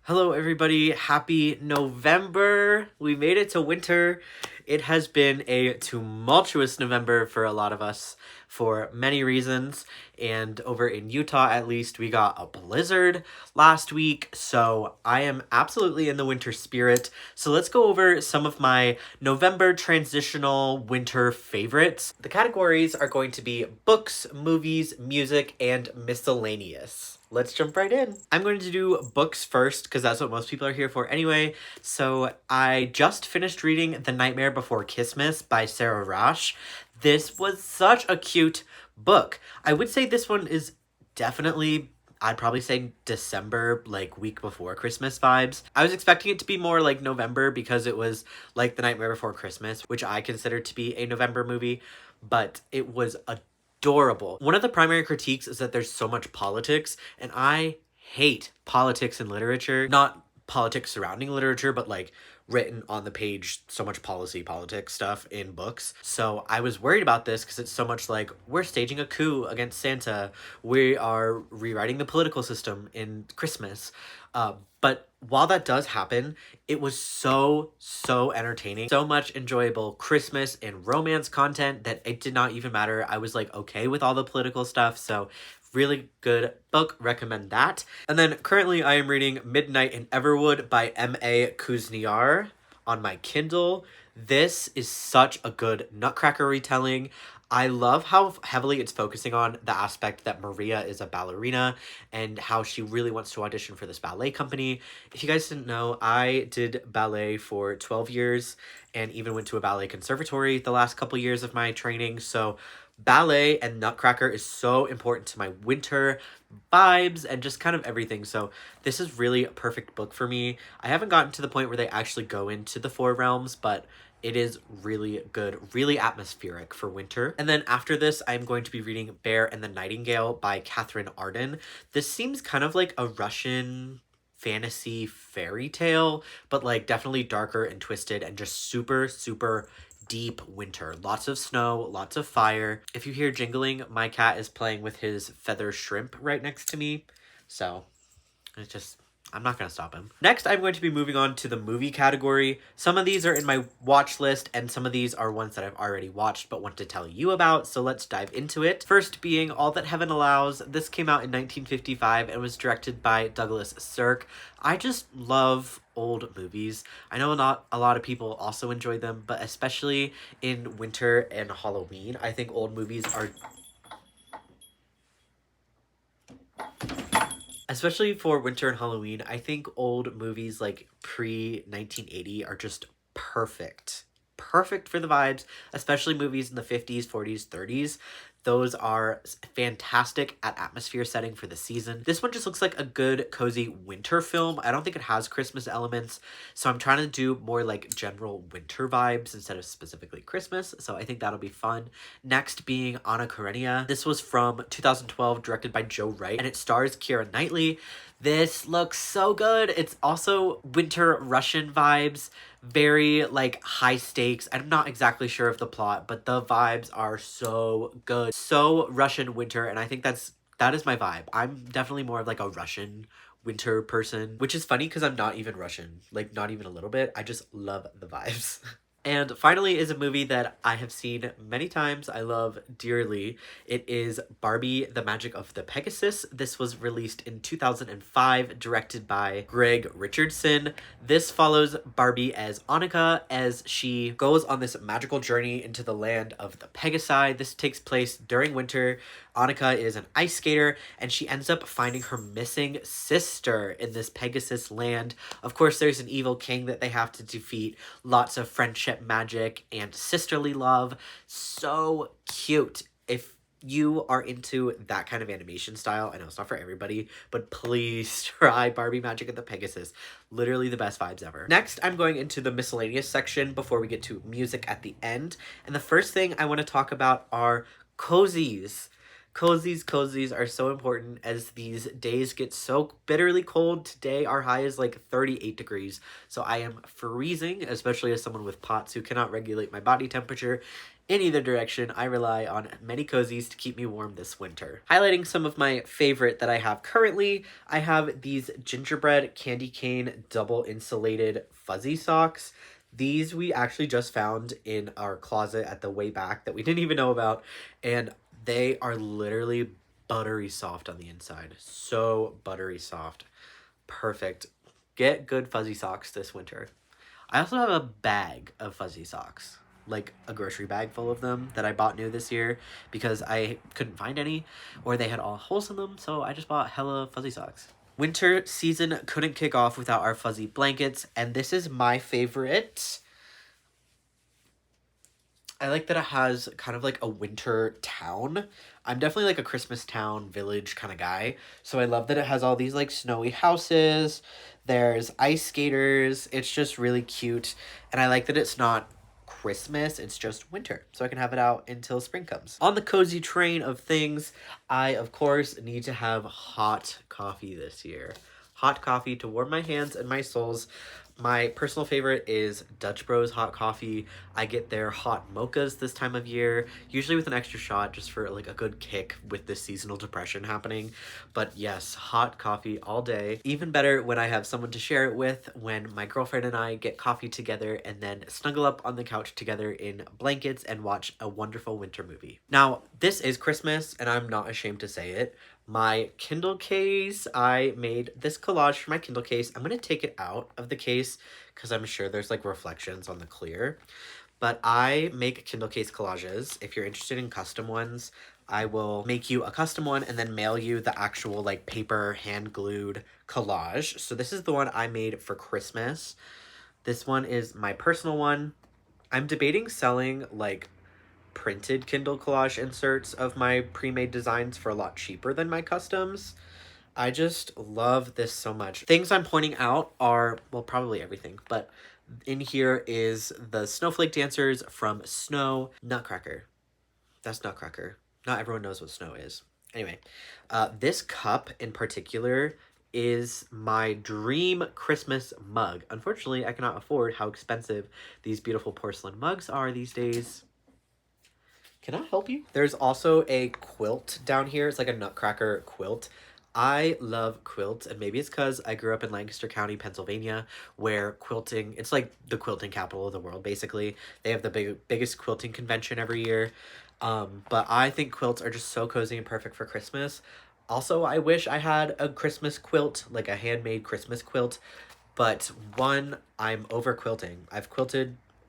Hello, everybody. Happy November. We made it to winter. It has been a tumultuous November for a lot of us for many reasons. And over in Utah, at least, we got a blizzard last week. So I am absolutely in the winter spirit. So let's go over some of my November transitional winter favorites. The categories are going to be books, movies, music, and miscellaneous. Let's jump right in. I'm going to do books first because that's what most people are here for anyway. So I just finished reading The Nightmare Before Christmas by Sarah Rash. This was such a cute book. I would say this one is definitely, I'd probably say December, like week before Christmas vibes. I was expecting it to be more like November because it was like The Nightmare Before Christmas, which I consider to be a November movie, but it was adorable. One of the primary critiques is that there's so much politics, and I hate politics in literature. Not politics surrounding literature, but like written on the page, so much politics stuff in books. So I was worried about this because it's so much like, we're staging a coup against Santa. We are rewriting the political system in Christmas. But while that does happen, it was so entertaining. So much enjoyable Christmas and romance content that it did not even matter. I was like okay with all the political stuff. So really good book, recommend that. And then currently I am reading Midnight in Everwood by M.A. Kuzniar on my Kindle. This is such a good Nutcracker retelling. I love how heavily it's focusing on the aspect that Maria is a ballerina and how she really wants to audition for this ballet company. If you guys didn't know, I did ballet for 12 years and even went to a ballet conservatory the last couple years of my training. So ballet and Nutcracker is so important to my winter vibes and just kind of everything. So this is really a perfect book for me. I haven't gotten to the point where they actually go into the four realms, but it is really good, really atmospheric for winter. And then after this, I'm going to be reading Bear and the Nightingale by Catherine Arden. This seems kind of like a Russian fantasy fairy tale, but like definitely darker and twisted and just super deep winter. Lots of snow, lots of fire. If you hear jingling, my cat is playing with his feather shrimp right next to me. So it's just, I'm not going to stop him. Next, I'm going to be moving on to the movie category. Some of these are in my watch list, and some of these are ones that I've already watched but want to tell you about, so let's dive into it. First being All That Heaven Allows. This came out in 1955 and was directed by Douglas Sirk. I just love old movies. I know not a lot of people also enjoy them, but especially in winter and Halloween, I think old movies are... Especially for winter and Halloween, I think old movies like pre-1980 are just perfect. Perfect for the vibes, especially movies in the 50s, 40s, 30s. Those are fantastic at atmosphere setting for the season. This one just looks like a good, cozy winter film. I don't think it has Christmas elements, so I'm trying to do more like general winter vibes instead of specifically Christmas, so I think that'll be fun. Next being Anna Karenina. This was from 2012, directed by Joe Wright, and it stars Keira Knightley. This looks so good. It's also winter Russian vibes, very like high stakes. I'm not exactly sure of the plot, but the vibes are so good. So Russian winter, and I think that is my vibe. I'm definitely more of like a Russian winter person, which is funny because I'm not even Russian, like not even a little bit. I just love the vibes. And finally is a movie that I have seen many times. I love dearly. It is Barbie: The Magic of the Pegasus. This was released in 2005, directed by Greg Richardson. This follows Barbie as Annika as she goes on this magical journey into the land of the Pegasi. This takes place during winter. Annika is an ice skater, and she ends up finding her missing sister in this Pegasus land. Of course, there's an evil king that they have to defeat. Lots of friendship, magic, and sisterly love. So cute. If you are into that kind of animation style, I know it's not for everybody, but please try Barbie Magic of the Pegasus. Literally the best vibes ever. Next, I'm going into the miscellaneous section before we get to music at the end. And the first thing I want to talk about are cozies. Cozies are so important as these days get so bitterly cold. Today, our high is like 38 degrees. So I am freezing, especially as someone with POTS who cannot regulate my body temperature in either direction. I rely on many cozies to keep me warm this winter. Highlighting some of my favorite that I have currently, I have these gingerbread candy cane double insulated fuzzy socks. These we actually just found in our closet at the way back that we didn't even know about. And they are literally buttery soft on the inside. So buttery soft. Perfect. Get good fuzzy socks this winter. I also have a bag of fuzzy socks, like a grocery bag full of them that I bought new this year because I couldn't find any or they had all holes in them. So I just bought hella fuzzy socks. Winter season couldn't kick off without our fuzzy blankets, and this is my favorite. I like that it has kind of like a winter town. I'm definitely like a Christmas town village kind of guy. So I love that it has all these like snowy houses. There's ice skaters. It's just really cute. And I like that it's not Christmas, it's just winter. So I can have it out until spring comes. On the cozy train of things, I of course need to have hot coffee this year. Hot coffee to warm my hands and my soles. My personal favorite is Dutch Bros hot coffee. I get their hot mochas this time of year, usually with an extra shot just for like a good kick with this seasonal depression happening. But yes, hot coffee all day. Even better when I have someone to share it with, when my girlfriend and I get coffee together and then snuggle up on the couch together in blankets and watch a wonderful winter movie. Now, this is Christmas and I'm not ashamed to say it. My Kindle case, I made this collage for my Kindle case. I'm going to take it out of the case because I'm sure there's like reflections on the clear. But I make Kindle case collages. If you're interested in custom ones, I will make you a custom one and then mail you the actual like paper hand glued collage. So this is the one I made for Christmas. This one is my personal one. I'm debating selling like printed Kindle collage inserts of my pre-made designs for a lot cheaper than my customs. I just love this so much. Things I'm pointing out are, well, probably everything, but in here is the Snowflake Dancers from Snow Nutcracker. That's Nutcracker. Not everyone knows what Snow is. Anyway, this cup in particular is my dream Christmas mug. Unfortunately, I cannot afford how expensive these beautiful porcelain mugs are these days. Can I help you? There's also a quilt down here. It's like a Nutcracker quilt. I love quilts, and maybe it's because I grew up in Lancaster County, Pennsylvania, where quilting, it's like the quilting capital of the world, basically. They have the biggest quilting convention every year. But I think quilts are just so cozy and perfect for Christmas. Also, I wish I had a Christmas quilt, like a handmade Christmas quilt. But one, I'm over quilting.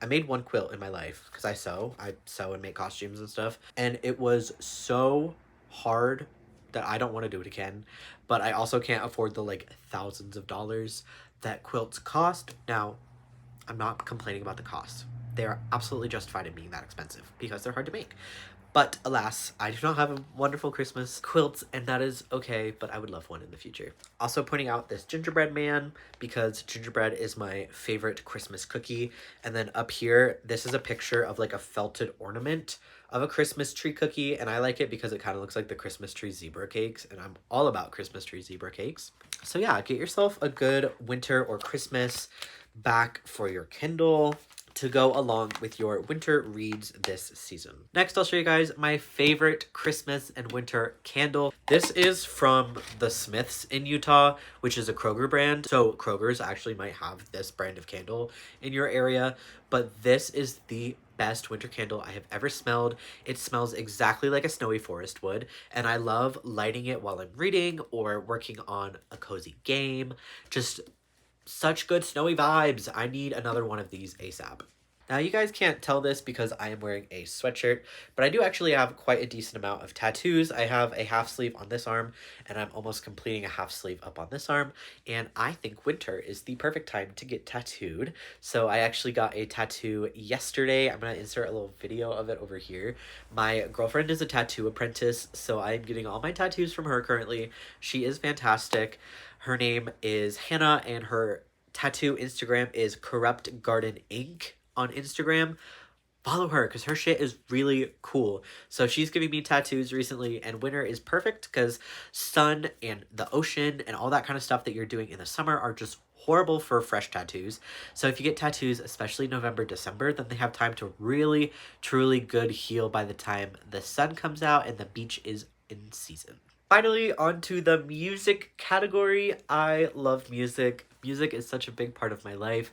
I made one quilt in my life because I sew. I sew and make costumes and stuff. And it was so hard that I don't want to do it again. But I also can't afford the like thousands of dollars that quilts cost. Now, I'm not complaining about the cost. They are absolutely justified in being that expensive because they're hard to make. But alas, I do not have a wonderful Christmas quilt, and that is okay, but I would love one in the future. Also pointing out this gingerbread man, because gingerbread is my favorite Christmas cookie. And then up here, this is a picture of like a felted ornament of a Christmas tree cookie, and I like it because it kind of looks like the Christmas tree zebra cakes, and I'm all about Christmas tree zebra cakes. So yeah, get yourself a good winter or Christmas back for your Kindle to go along with your winter reads this season. Next, I'll show you guys my favorite Christmas and winter candle. This is from the Smiths in Utah, which is a Kroger brand. So Kroger's actually might have this brand of candle in your area, but this is the best winter candle I have ever smelled. It smells exactly like a snowy forest would, and I love lighting it while I'm reading or working on a cozy game. Just such good snowy vibes. I need another one of these ASAP. Now, you guys can't tell this because I am wearing a sweatshirt, but I do actually have quite a decent amount of tattoos. I have a half sleeve on this arm, and I'm almost completing a half sleeve up on this arm, and I think winter is the perfect time to get tattooed. So I actually got a tattoo yesterday. I'm going to insert a little video of it over here. My girlfriend is a tattoo apprentice, so I'm getting all my tattoos from her currently. She is fantastic. Her name is Hannah, and her tattoo Instagram is Corrupt Garden Inc. on Instagram. follow her because her shit is really cool. So she's giving me tattoos recently, and winter is perfect because sun and the ocean and all that kind of stuff that you're doing in the summer are just horrible for fresh tattoos. So if you get tattoos, especially November, December, then they have time to really, truly good heal by the time the sun comes out and the beach is in season. Finally, onto the music category. I love music. Music is such a big part of my life.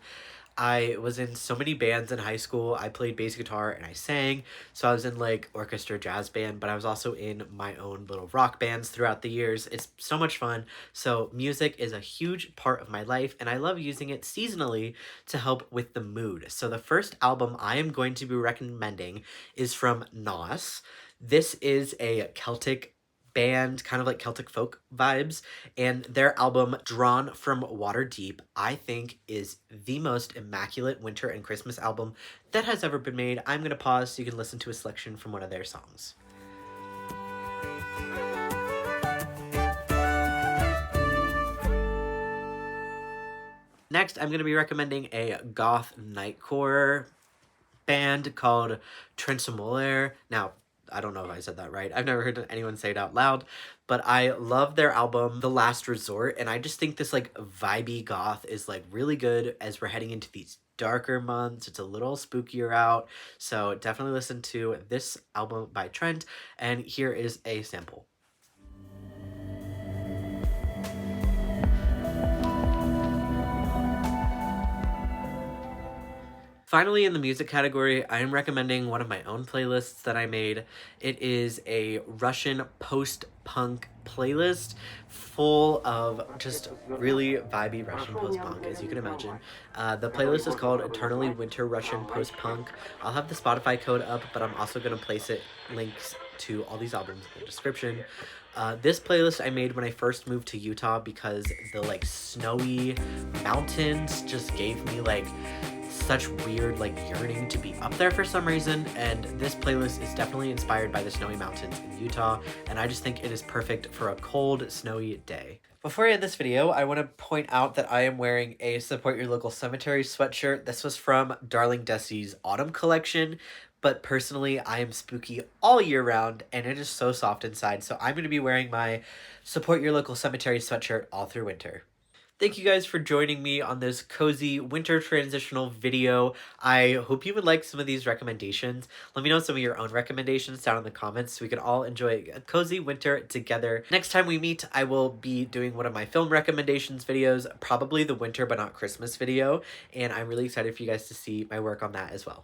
I was in so many bands in high school. I played bass guitar and I sang. So I was in like orchestra jazz band, but I was also in my own little rock bands throughout the years. It's so much fun. So music is a huge part of my life, and I love using it seasonally to help with the mood. So the first album I am going to be recommending is from Nos. This is a Celtic band, kind of like Celtic folk vibes, and their album Drawn from Waterdeep, I think, is the most immaculate winter and Christmas album that has ever been made. I'm going to pause so you can listen to a selection from one of their songs. Next, I'm going to be recommending a goth nightcore band called Trensemolaire. Now, I don't know if I said that right. I've never heard anyone say it out loud, but I love their album, The Last Resort, and I just think this like vibey goth is like really good as we're heading into these darker months. It's a little spookier out, so definitely listen to this album by Trent, and here is a sample. Finally, in the music category, I am recommending one of my own playlists that I made. It is a Russian post-punk playlist full of just really vibey Russian post-punk, as you can imagine. The playlist is called Eternally Winter Russian Post-Punk. I'll have the Spotify code up, but I'm also going to place links to all these albums in the description. This playlist I made when I first moved to Utah because the like snowy mountains just gave me like such weird like yearning to be up there for some reason, and this playlist is definitely inspired by the snowy mountains in Utah, and I just think it is perfect for a cold, snowy day. Before I end this video, I want to point out that I am wearing a Support Your Local Cemetery sweatshirt. This was from Darling Desi's autumn collection, but personally I am spooky all year round and it is so soft inside, so I'm going to be wearing my Support Your Local Cemetery sweatshirt all through winter. Thank you guys for joining me on this cozy winter transitional video. I hope you would like some of these recommendations. Let me know some of your own recommendations down in the comments so we can all enjoy a cozy winter together. Next time we meet, I will be doing one of my film recommendations videos, probably the winter but not Christmas video, and I'm really excited for you guys to see my work on that as well.